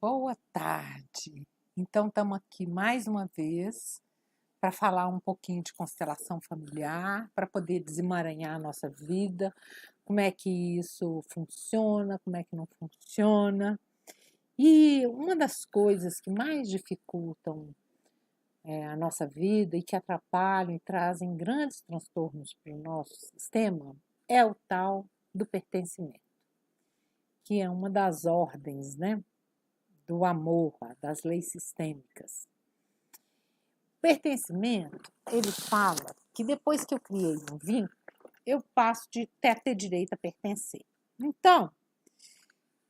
Boa tarde. Então, estamos aqui mais uma vez para falar um pouquinho de constelação familiar, para poder desemaranhar a nossa vida, como é que isso funciona, como é que não funciona. E uma das coisas que mais dificultam a nossa vida e que atrapalham e trazem grandes transtornos para o nosso sistema é o tal do pertencimento, que é uma das ordens, né? Do amor, das leis sistêmicas. Pertencimento, ele fala que depois que eu criei um vínculo, eu passo de ter direito a pertencer. Então,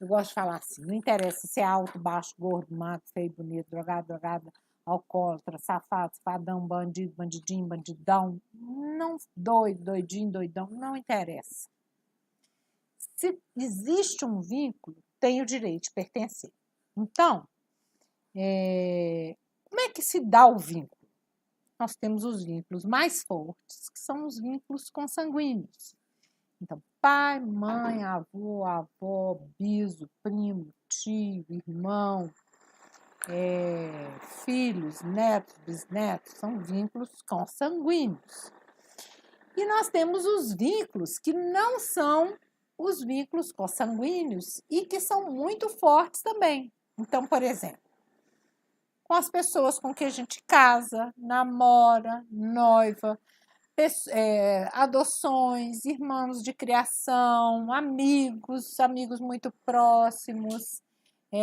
eu gosto de falar assim, não interessa se é alto, baixo, gordo, magro, feio, bonito, drogado, drogada, alcoólatra, safado, safadão, bandido, bandidinho, bandidão, não doido, doidinho, doidão, não interessa. Se existe um vínculo, tem o direito de pertencer. Então, como é que se dá o vínculo? Nós temos os vínculos mais fortes, que são os vínculos consanguíneos. Então, pai, mãe, avô, avó, biso, primo, tio, irmão, filhos, netos, bisnetos, são vínculos consanguíneos. E nós temos os vínculos que não são os vínculos consanguíneos e que são muito fortes também. Então, por exemplo, com as pessoas com que a gente casa, namora, noiva, adoções, irmãos de criação, amigos muito próximos,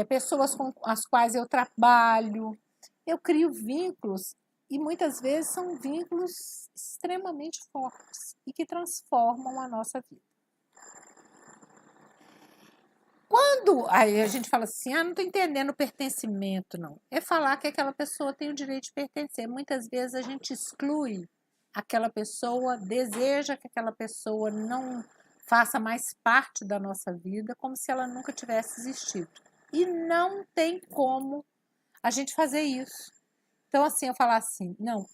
pessoas com as quais eu trabalho. Eu crio vínculos e muitas vezes são vínculos extremamente fortes e que transformam a nossa vida. Quando aí a gente fala assim, não estou entendendo o pertencimento, não. É falar que aquela pessoa tem o direito de pertencer. Muitas vezes a gente exclui aquela pessoa, deseja que aquela pessoa não faça mais parte da nossa vida, como se ela nunca tivesse existido. E não tem como a gente fazer isso. Então, assim, eu falar assim, não,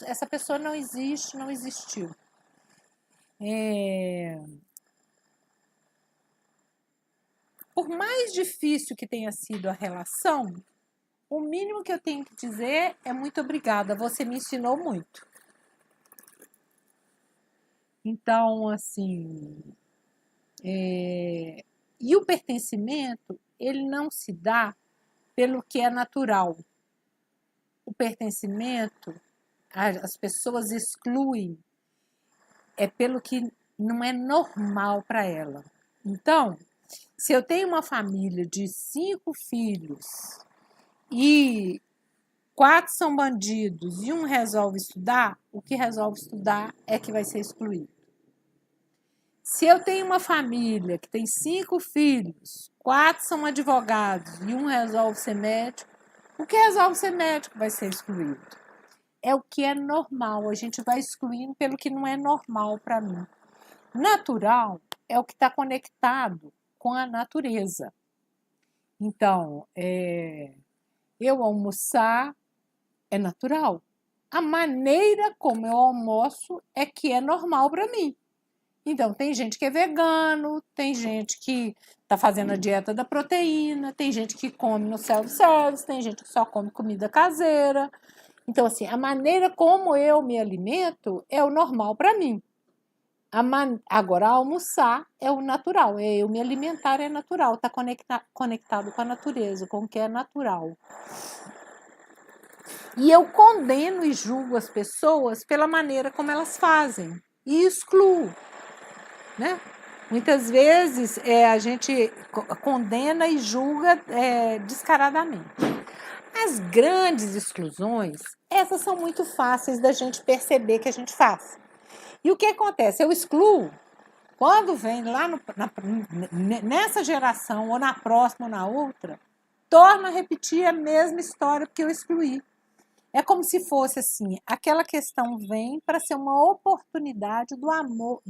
essa pessoa não existe, não existiu. Por mais difícil que tenha sido a relação, o mínimo que eu tenho que dizer é muito obrigada, você me ensinou muito. Então, assim, e o pertencimento, ele não se dá pelo que é natural. O pertencimento, as pessoas excluem, é pelo que não é normal para ela. Então, se eu tenho uma família de 5 filhos e 4 são bandidos e um resolve estudar, o que resolve estudar é que vai ser excluído. Se eu tenho uma família que tem 5 filhos, 4 são advogados e um resolve ser médico, o que resolve ser médico vai ser excluído. É o que é normal, a gente vai excluindo pelo que não é normal para mim. Natural é o que está conectado com a natureza. Então, eu almoçar é natural. A maneira como eu almoço é que é normal para mim. Então, tem gente que é vegano, tem gente que está fazendo a dieta da proteína, tem gente que come no self-service, tem gente que só come comida caseira. Então, assim, a maneira como eu me alimento é o normal para mim. Agora, almoçar é o natural, eu me alimentar é natural, está conectado com a natureza, com o que é natural. E eu condeno e julgo as pessoas pela maneira como elas fazem e excluo, né? Muitas vezes a gente condena e julga descaradamente. As grandes exclusões, essas são muito fáceis da gente perceber que a gente faz. E o que acontece? Eu excluo. Quando vem lá nessa geração, ou na próxima, ou na outra, torna a repetir a mesma história porque eu excluí. É como se fosse assim, aquela questão vem para ser uma oportunidade do amor,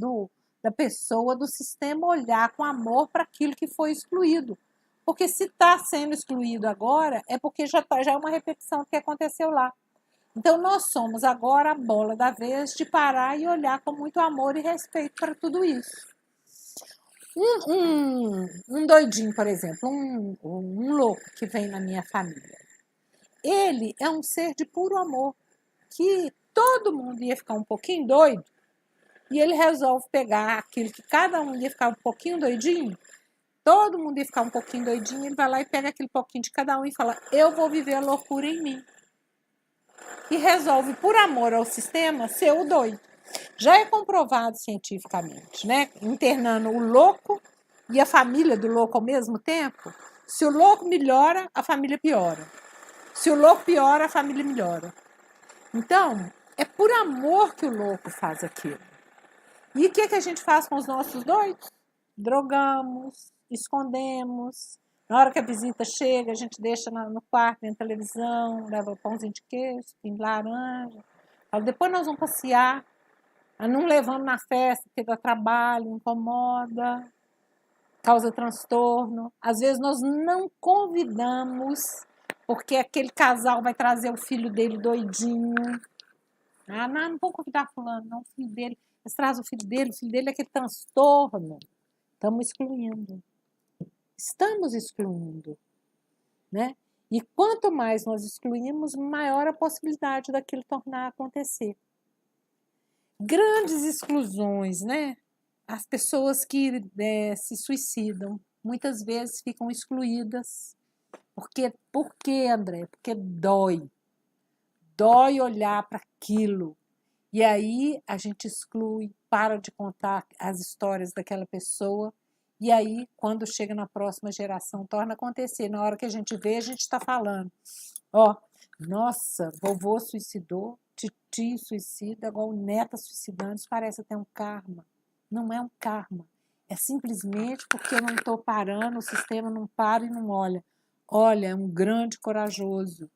da pessoa, do sistema olhar com amor para aquilo que foi excluído. Porque se está sendo excluído agora, é porque já é uma repetição do que aconteceu lá. Então, nós somos agora a bola da vez de parar e olhar com muito amor e respeito para tudo isso. Um doidinho, por exemplo, um louco que vem na minha família. Ele é um ser de puro amor, que todo mundo ia ficar um pouquinho doido, e ele resolve pegar aquilo que cada um ia ficar um pouquinho doidinho, todo mundo ia ficar um pouquinho doidinho, ele vai lá e pega aquele pouquinho de cada um e fala, eu vou viver a loucura em mim. E resolve, por amor ao sistema, ser o doido. Já é comprovado cientificamente, né? Internando o louco e a família do louco ao mesmo tempo. Se o louco melhora, a família piora. Se o louco piora, a família melhora. Então, é por amor que o louco faz aquilo. E o que a gente faz com os nossos doidos? Drogamos, escondemos. Na hora que a visita chega, a gente deixa no quarto, na televisão, leva pãozinho de queijo, tem laranja. Depois nós vamos passear. Não levamos na festa, porque dá trabalho, incomoda, causa transtorno. Às vezes nós não convidamos, porque aquele casal vai trazer o filho dele doidinho. Não vou convidar fulano, não, o filho dele. Eles trazem o filho dele é aquele transtorno. Estamos excluindo, né? E quanto mais nós excluímos, maior a possibilidade daquilo tornar a acontecer. Grandes exclusões, né? As pessoas que se suicidam, muitas vezes ficam excluídas. Por quê, André? Porque dói. Dói olhar para aquilo. E aí a gente exclui, para de contar as histórias daquela pessoa. E aí, quando chega na próxima geração, torna a acontecer. Na hora que a gente vê, a gente está falando. Nossa, vovô suicidou, titio suicida, agora o neto suicidando. Isso parece até um karma. Não é um karma. É simplesmente porque eu não estou parando, o sistema não para e não olha. Olha, é um grande corajoso.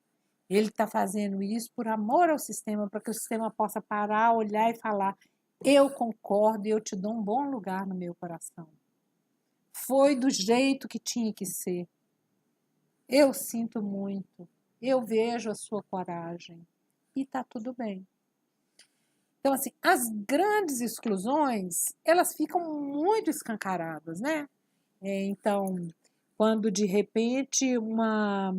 Ele está fazendo isso por amor ao sistema, para que o sistema possa parar, olhar e falar, eu concordo e eu te dou um bom lugar no meu coração. Foi do jeito que tinha que ser. Eu sinto muito. Eu vejo a sua coragem. E está tudo bem. Então, assim, as grandes exclusões, elas ficam muito escancaradas, né? Então, quando de repente uma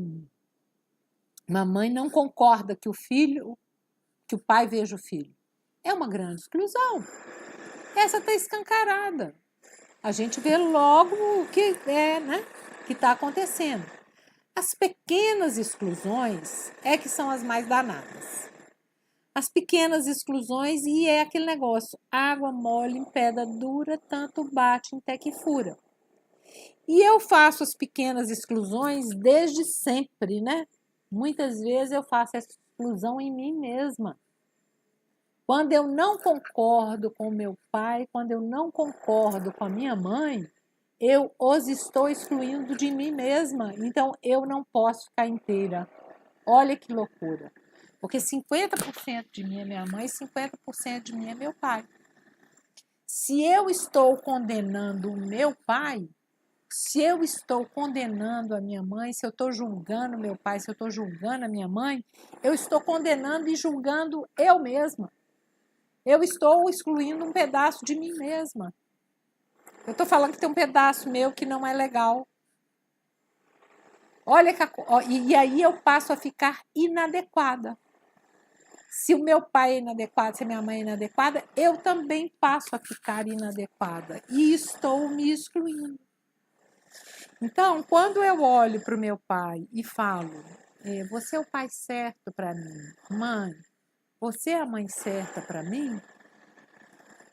mãe não concorda que o pai veja o filho, é uma grande exclusão. Essa está escancarada. A gente vê logo o que né, que está acontecendo. As pequenas exclusões é que são as mais danadas. As pequenas exclusões, e é aquele negócio, água mole em pedra dura, tanto bate até que fura. E eu faço as pequenas exclusões desde sempre, né? Muitas vezes eu faço essa exclusão em mim mesma. Quando eu não concordo com o meu pai, quando eu não concordo com a minha mãe, eu os estou excluindo de mim mesma. Então, eu não posso ficar inteira. Olha que loucura. Porque 50% de mim é minha mãe e 50% de mim é meu pai. Se eu estou condenando o meu pai, se eu estou condenando a minha mãe, se eu estou julgando meu pai, se eu estou julgando a minha mãe, eu estou condenando e julgando eu mesma. Eu estou excluindo um pedaço de mim mesma. Eu estou falando que tem um pedaço meu que não é legal. Olha e aí eu passo a ficar inadequada. Se o meu pai é inadequado, se a minha mãe é inadequada, eu também passo a ficar inadequada e estou me excluindo. Então, quando eu olho para o meu pai e falo, você é o pai certo para mim, mãe, você é a mãe certa para mim,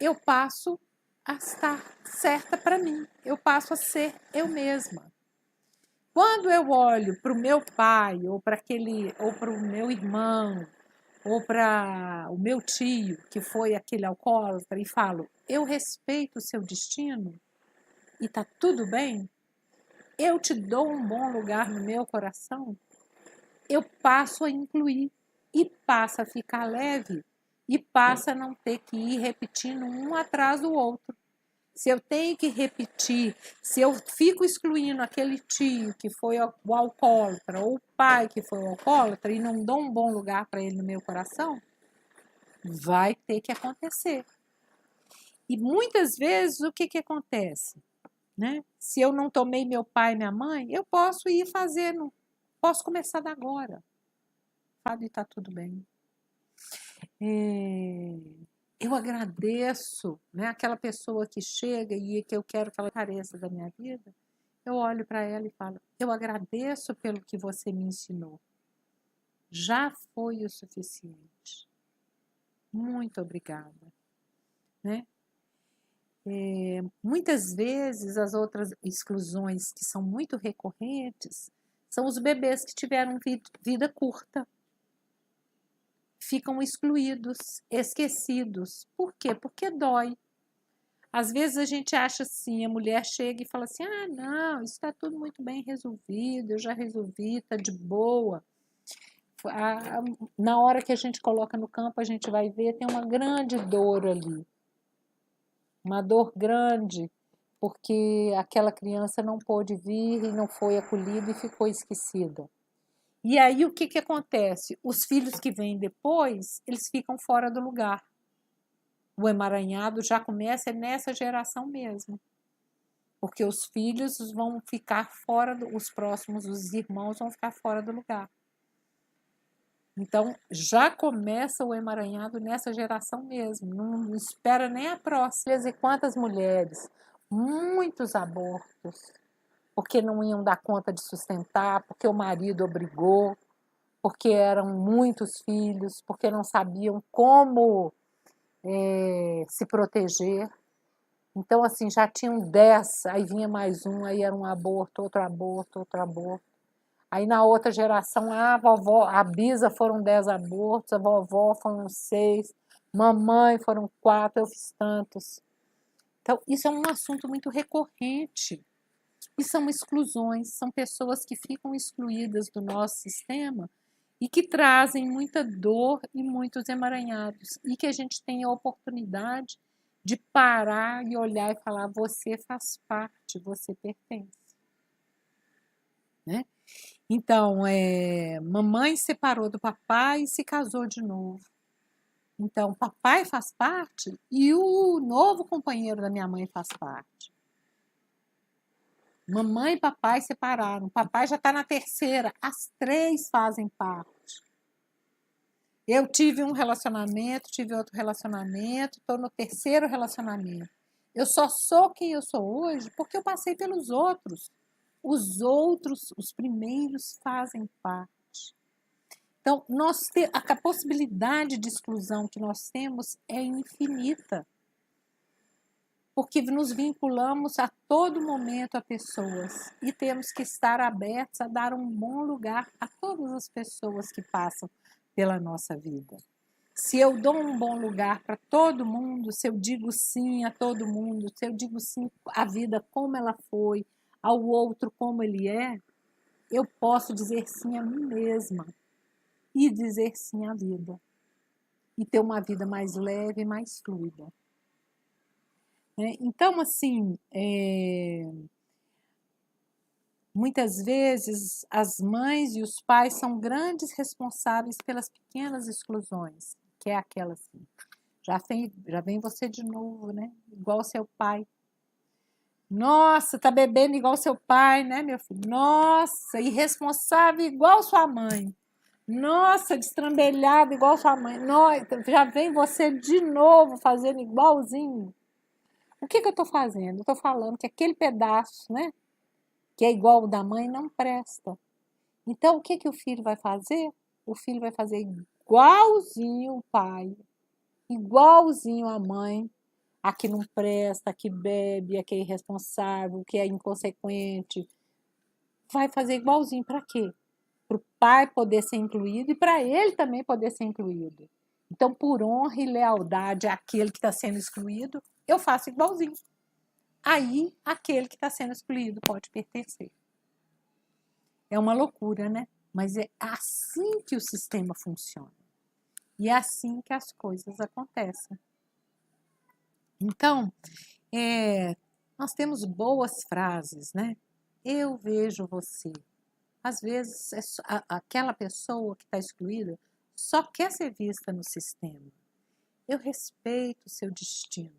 eu passo a estar certa para mim, eu passo a ser eu mesma. Quando eu olho para o meu pai, ou para o meu irmão, ou para o meu tio, que foi aquele alcoólatra, e falo, eu respeito o seu destino e está tudo bem, eu te dou um bom lugar no meu coração, eu passo a incluir e passa a ficar leve e passa a não ter que ir repetindo um atrás do outro. Se eu tenho que repetir, se eu fico excluindo aquele tio que foi o alcoólatra ou o pai que foi o alcoólatra e não dou um bom lugar para ele no meu coração, vai ter que acontecer. E muitas vezes o que acontece? né? Se eu não tomei meu pai e minha mãe, eu posso ir fazendo, posso começar da agora. Fábio, está tudo bem. Eu agradeço, né? Aquela pessoa que chega e que eu quero que ela apareça da minha vida, eu olho para ela e falo, eu agradeço pelo que você me ensinou. Já foi o suficiente. Muito obrigada, né? Muitas vezes as outras exclusões que são muito recorrentes são os bebês que tiveram vida curta. Ficam excluídos, esquecidos. Por quê? Porque dói. Às vezes a gente acha assim, a mulher chega e fala assim, ah, não, isso está tudo muito bem resolvido, eu já resolvi, está de boa. Na hora que a gente coloca no campo, a gente vai ver, tem uma grande dor ali. Uma dor grande, porque aquela criança não pôde vir e não foi acolhida e ficou esquecida. E aí o que, que acontece? Os filhos que vêm depois, eles ficam fora do lugar. O emaranhado já começa nessa geração mesmo. Porque os filhos vão ficar fora, os próximos, os irmãos vão ficar fora do lugar. Então, já começa o emaranhado nessa geração mesmo, não espera nem a próxima. E quantas mulheres, muitos abortos, porque não iam dar conta de sustentar, porque o marido obrigou, porque eram muitos filhos, porque não sabiam como se proteger. Então, assim, já tinham 10, aí vinha mais um, aí era um aborto, outro aborto, outro aborto. Aí na outra geração, a vovó, a bisa foram 10 abortos, a vovó foram 6, mamãe foram 4, eu fiz tantos. Então, isso é um assunto muito recorrente. E são exclusões, são pessoas que ficam excluídas do nosso sistema e que trazem muita dor e muitos emaranhados. E que a gente tem a oportunidade de parar e olhar e falar, você faz parte, você pertence. Né? Então, mamãe separou do papai e se casou de novo. Então, papai faz parte e o novo companheiro da minha mãe faz parte. Mamãe e papai separaram. Papai já está na terceira. As 3 fazem parte. Eu tive um relacionamento, tive outro relacionamento, estou no terceiro relacionamento. Eu só sou quem eu sou hoje porque eu passei pelos outros. Os outros, os primeiros, fazem parte. Então, a possibilidade de exclusão que nós temos é infinita, porque nos vinculamos a todo momento a pessoas e temos que estar abertos a dar um bom lugar a todas as pessoas que passam pela nossa vida. Se eu dou um bom lugar para todo mundo, se eu digo sim a todo mundo, se eu digo sim à vida como ela foi, ao outro como ele é, eu posso dizer sim a mim mesma e dizer sim à vida. E ter uma vida mais leve, mais fluida. Então, assim, muitas vezes as mães e os pais são grandes responsáveis pelas pequenas exclusões, que é aquela assim, já vem você de novo, né? Igual seu pai. Nossa, tá bebendo igual seu pai, né, meu filho? Nossa, irresponsável igual sua mãe. Nossa, destrambelhado igual sua mãe. Nossa, já vem você de novo fazendo igualzinho. O que eu estou fazendo? Eu estou falando que aquele pedaço, né, que é igual o da mãe, não presta. Então, o que o filho vai fazer? O filho vai fazer igualzinho o pai, igualzinho a mãe, a que não presta, a que bebe, a que é irresponsável, que é inconsequente. Vai fazer igualzinho para quê? Para o pai poder ser incluído e para ele também poder ser incluído. Então, por honra e lealdade àquele que está sendo excluído, eu faço igualzinho. Aí, aquele que está sendo excluído pode pertencer. É uma loucura, né? Mas é assim que o sistema funciona. E é assim que as coisas acontecem. Então, nós temos boas frases, né? Eu vejo você. Às vezes, aquela pessoa que está excluída só quer ser vista no sistema. Eu respeito o seu destino.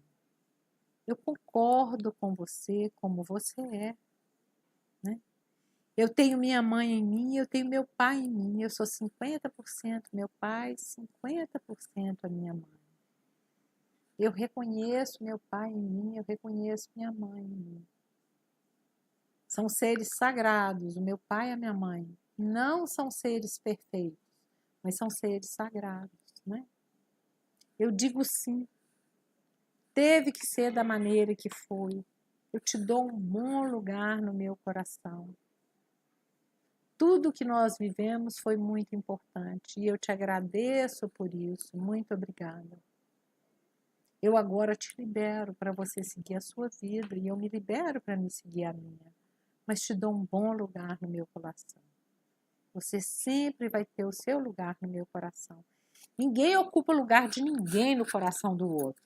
Eu concordo com você como você é, né? Eu tenho minha mãe em mim, eu tenho meu pai em mim. Eu sou 50% meu pai, 50% a minha mãe. Eu reconheço meu pai em mim, eu reconheço minha mãe em mim. São seres sagrados, o meu pai e a minha mãe. Não são seres perfeitos, mas são seres sagrados, né? Eu digo sim. Teve que ser da maneira que foi. Eu te dou um bom lugar no meu coração. Tudo que nós vivemos foi muito importante e eu te agradeço por isso. Muito obrigada. Eu agora te libero para você seguir a sua vida e eu me libero para me seguir a minha. Mas te dou um bom lugar no meu coração. Você sempre vai ter o seu lugar no meu coração. Ninguém ocupa o lugar de ninguém no coração do outro.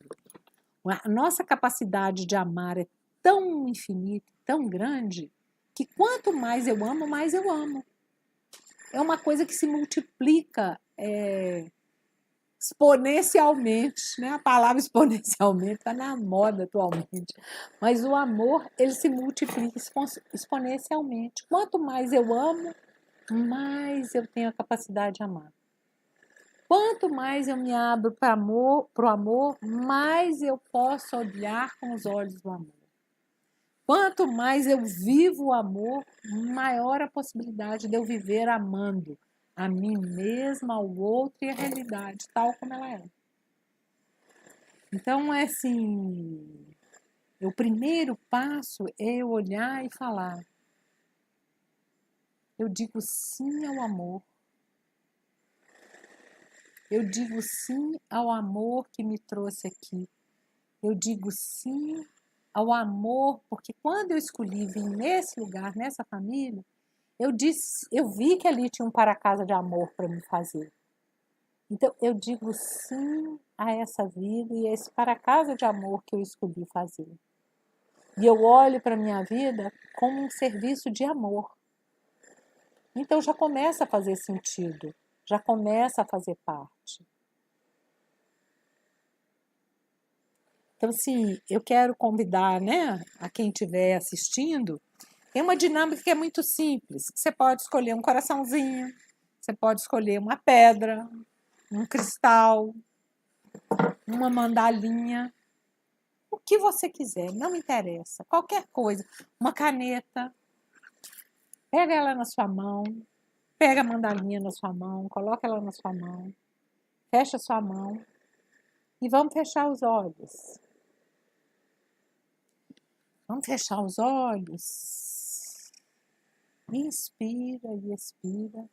A nossa capacidade de amar é tão infinita, tão grande, que quanto mais eu amo, mais eu amo. É uma coisa que se multiplica exponencialmente, né? A palavra exponencialmente está na moda atualmente. Mas o amor, ele se multiplica exponencialmente. Quanto mais eu amo, mais eu tenho a capacidade de amar. Quanto mais eu me abro para o amor, mais eu posso olhar com os olhos do amor. Quanto mais eu vivo o amor, maior a possibilidade de eu viver amando a mim mesma, ao outro e a realidade, tal como ela é. Então, é assim, o primeiro passo é eu olhar e falar. Eu digo sim ao amor. Eu digo sim ao amor que me trouxe aqui. Eu digo sim ao amor, porque quando eu escolhi vir nesse lugar, nessa família, eu vi que ali tinha um para-casa de amor para me fazer. Então, eu digo sim a essa vida e a esse para-casa de amor que eu escolhi fazer. E eu olho para a minha vida como um serviço de amor. Então, já começa a fazer sentido, já começa a fazer parte. Então, assim, eu quero convidar, né, a quem estiver assistindo, tem uma dinâmica que é muito simples. Você pode escolher um coraçãozinho, você pode escolher uma pedra, um cristal, uma mandalinha, o que você quiser, não me interessa, qualquer coisa. Uma caneta, pega ela na sua mão, pega a mandalinha na sua mão, coloca ela na sua mão, fecha a sua mão e vamos fechar os olhos. Vamos fechar os olhos. Inspira e expira.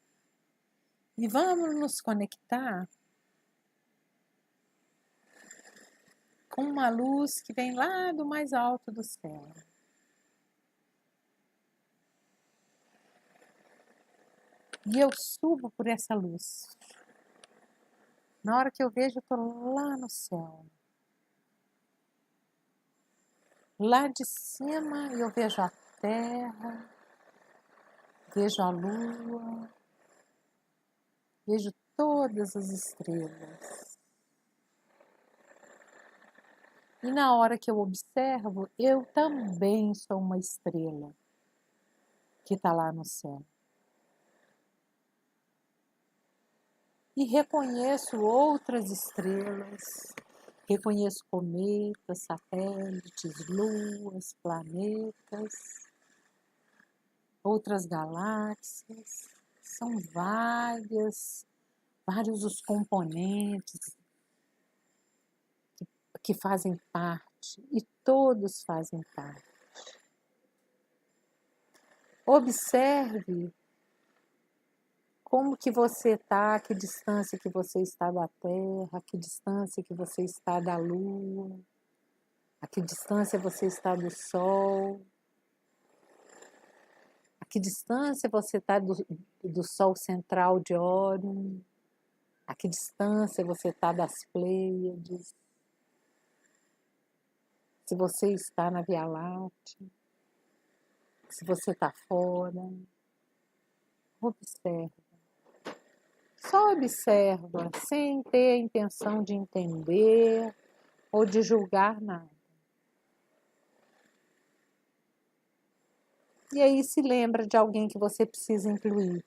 E vamos nos conectar com uma luz que vem lá do mais alto do céu. E eu subo por essa luz. Na hora que eu vejo, eu estou lá no céu. Lá de cima eu vejo a terra, vejo a lua, vejo todas as estrelas. E na hora que eu observo, eu também sou uma estrela que está lá no céu. E reconheço outras estrelas, reconheço cometas, satélites, luas, planetas, outras galáxias. São vários os componentes que fazem parte, e todos fazem parte. Observe como que você está, que distância que você está da Terra, que distância que você está da Lua, a que distância você está do Sol, a que distância você está do Sol central de Órion, a que distância você está das Pleiades, se você está na Via Láctea, se você está fora. Observa. Só observa, sem ter a intenção de entender ou de julgar nada. E aí se lembra de alguém que você precisa incluir.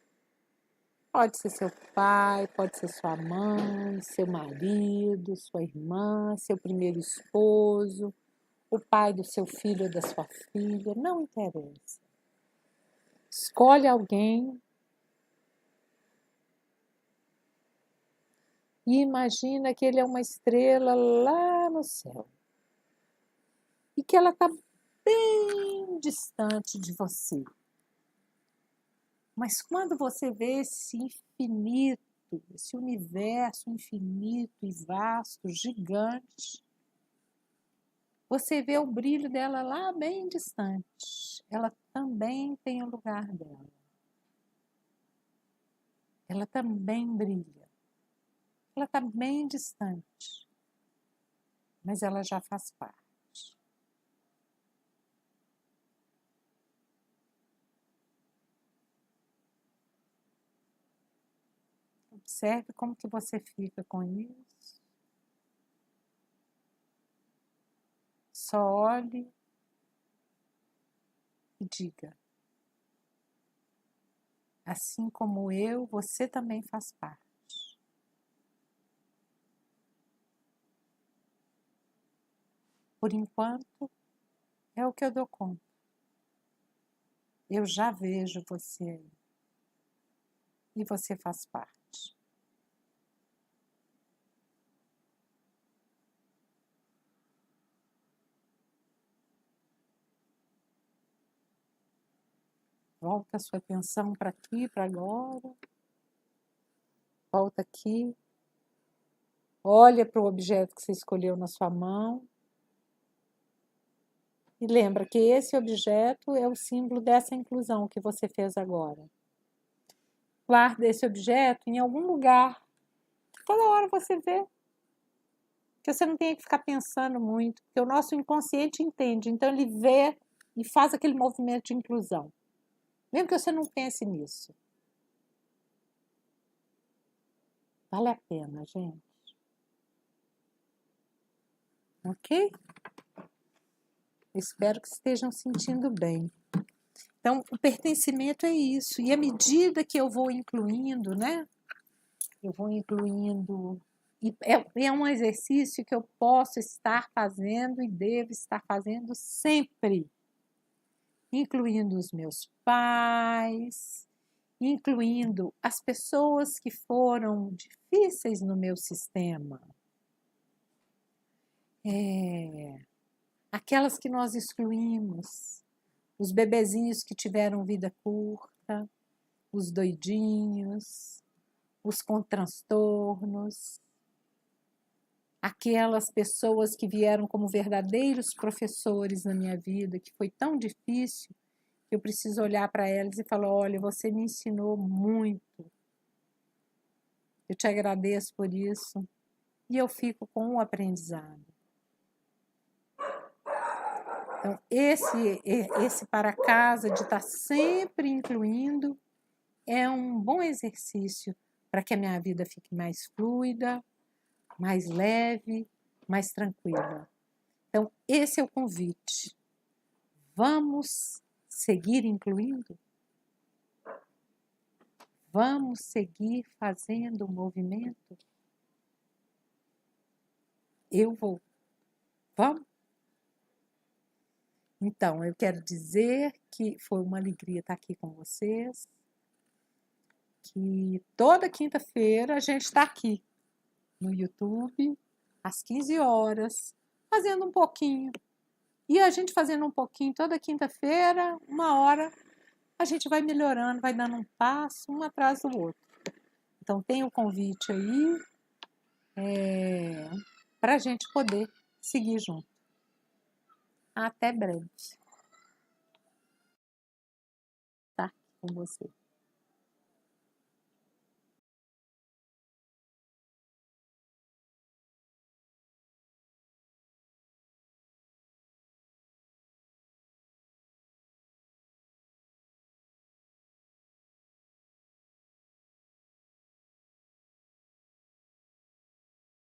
Pode ser seu pai, pode ser sua mãe, seu marido, sua irmã, seu primeiro esposo, o pai do seu filho ou da sua filha, não interessa. Escolhe alguém e imagina que ele é uma estrela lá no céu e que ela está bem distante de você. Mas quando você vê esse infinito, esse universo infinito e vasto, gigante, você vê o brilho dela lá bem distante. Ela também tem o lugar dela. Ela também brilha. Ela está bem distante, mas ela já faz parte. Observe como que você fica com isso. Só olhe e diga: assim como eu, você também faz parte. Por enquanto, é o que eu dou conta. Eu já vejo você aí. E você faz parte. Volta a sua atenção para aqui, para agora. Volta aqui. Olha para o objeto que você escolheu na sua mão. E lembra que esse objeto é o símbolo dessa inclusão que você fez agora. Guarda esse objeto em algum lugar que toda hora você vê. Que você não tenha que ficar pensando muito, porque o nosso inconsciente entende. Então ele vê e faz aquele movimento de inclusão. Mesmo que você não pense nisso. Vale a pena, gente. Ok? Espero que estejam sentindo bem. Então, o pertencimento é isso. E à medida que eu vou incluindo, né? Eu vou incluindo. E é um exercício que eu posso estar fazendo e devo estar fazendo sempre. Incluindo os meus pais, incluindo as pessoas que foram difíceis no meu sistema. Aquelas que nós excluímos, os bebezinhos que tiveram vida curta, os doidinhos, os com transtornos, aquelas pessoas que vieram como verdadeiros professores na minha vida, que foi tão difícil, que eu preciso olhar para elas e falar: olha, você me ensinou muito, eu te agradeço por isso, e eu fico com o aprendizado. Então, esse para casa de estar sempre incluindo é um bom exercício para que a minha vida fique mais fluida, mais leve, mais tranquila. Então, esse é o convite. Vamos seguir incluindo? Vamos seguir fazendo o movimento? Eu vou. Vamos? Então, eu quero dizer que foi uma alegria estar aqui com vocês, que toda quinta-feira a gente está aqui no YouTube, às 15 horas, fazendo um pouquinho. E a gente fazendo um pouquinho toda quinta-feira, 1 hora, a gente vai melhorando, vai dando um passo, um atrás do outro. Então, tem o convite aí para a gente poder seguir junto. Até breve. Tá com você.